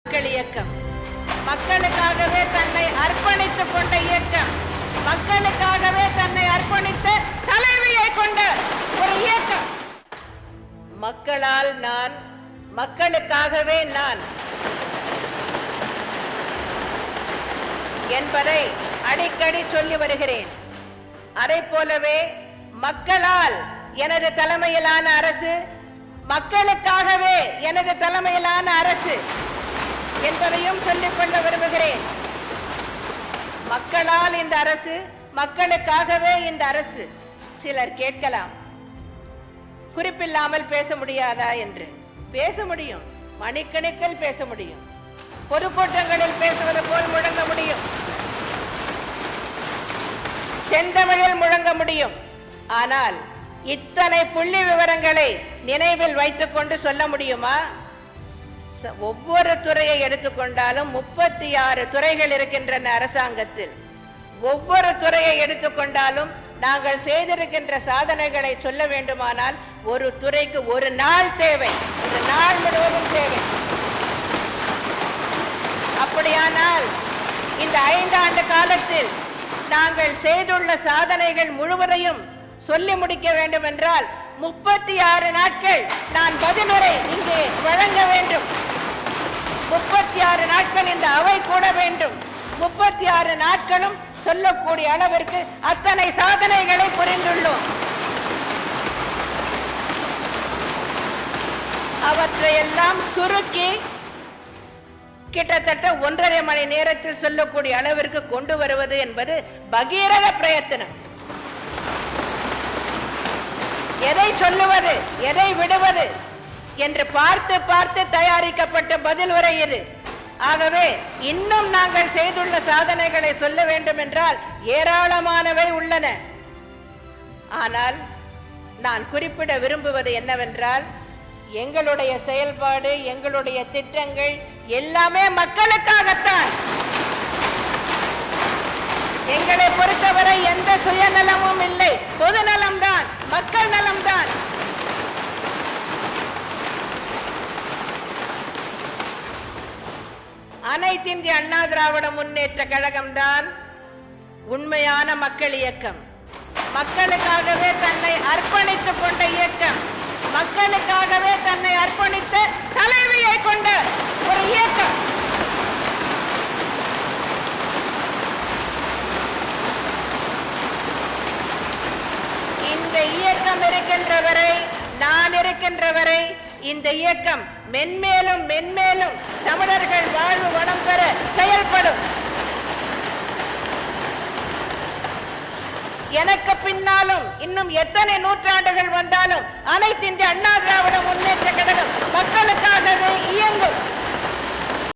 மக்கள் இயக்கம் மக்களுக்காகவே தன்னை அர்ப்பணித்துக் கொண்ட இயக்கம், மக்களுக்காகவே தன்னை அர்ப்பணித்த தலைமையை கொண்ட ஒரு இயக்கம். மக்களால் நான், மக்களுக்காகவே நான் என்பதை அடிக்கடி சொல்லி வருகிறேன். அதை போலவே மக்களால் எனது தலைமையிலான அரசு, மக்களுக்காகவே எனது தலைமையிலான அரசு என்பதையும் சொல்லிக் கொள்ள விரும்புகிறேன். மக்களால் இந்த அரசு, மக்களுக்காகவே இந்த அரசு. சிலர் கேட்கலாம், குறிப்பில்லாமல் பேச முடியாதா என்று. பேச முடியும், மணிக்கணக்கில் பேச முடியும், பொதுக்கூட்டங்களில் பேசுவது போல் முழங்க முடியும், செந்தமிழில் முழங்க முடியும். ஆனால் இத்தனை புள்ளி விவரங்களை நினைவில் வைத்துக் கொண்டு சொல்ல முடியுமா? ஒவ்வொரு துறையை எடுத்துக்கொண்டாலும் 36 துறைகள் இருக்கின்றன அரசாங்கத்தில். ஒவ்வொரு துறையை எடுத்துக்கொண்டாலும் நாங்கள் செய்திருக்கின்ற சாதனைகளை சொல்ல வேண்டுமானால் ஒரு துறைக்கு ஒரு நாள் தேவை, ஒரு நாள் முழுவதும் தேவை. அப்படியானால் இந்த 5 ஆண்டு காலத்தில் நாங்கள் செய்துள்ள சாதனைகள் முழுவதையும் சொல்லி முடிக்க வேண்டும் என்றால் 36 நாட்கள் நான் பதிலுரை இங்கே வழங்க வேண்டும். 36 நாட்கள் இந்த அவை கூட வேண்டும். 36 நாட்களும் சொல்லக்கூடிய அளவிற்கு அத்தனை சாதனைகளை புரிந்துள்ளோம். அவற்றையெல்லாம் சுருக்கி கிட்டத்தட்ட 1.5 மணி நேரத்தில் சொல்லக்கூடிய அளவிற்கு கொண்டு வருவது என்பது பகீரத பிரயத்தனம். எதை சொல்லுவது, எதை விடுவது என்று பார்த்து பார்த்து தயாரிக்கப்பட்ட பதில் உரை இது. ஆகவே இன்னும் நாங்கள் செய்துள்ள சாதனைகளை சொல்ல வேண்டும் என்றால் ஏராளமானவை உள்ளன. ஆனால் நான் குறிப்பிட விரும்புவது என்னவென்றால், எங்களுடைய செயல்பாடு, எங்களுடைய திட்டங்கள் எல்லாமே மக்களுக்காகத்தான். எங்களை பொறுத்தவரை எந்த சுயநலமும் இல்லை, பொதுநலம்தான், மக்கள் நலம்தான். அனைத்து இந்திய அண்ணா திராவிட முன்னேற்ற கழகம்தான் உண்மையான மக்கள் இயக்கம், மக்களுக்காகவே தன்னை அர்ப்பணித்துக் கொண்ட இயக்கம், மக்களுக்காகவே தன்னை அர்ப்பணித்த தலைமையை கொண்ட ஒரு இயக்கம். இந்த இயக்கம் இருக்கின்ற வரை, நான் இருக்கின்ற வரை இந்த இயக்கம் மென்மேலும் மென்மேலும் தமிழர்கள் வாழ்வு வளம் பெற செயல்படும். எனக்கு பின்னாலும் இன்னும் எத்தனை நூற்றாண்டுகள் வந்தாலும் அனைத்து இந்திய அண்ணா திராவிட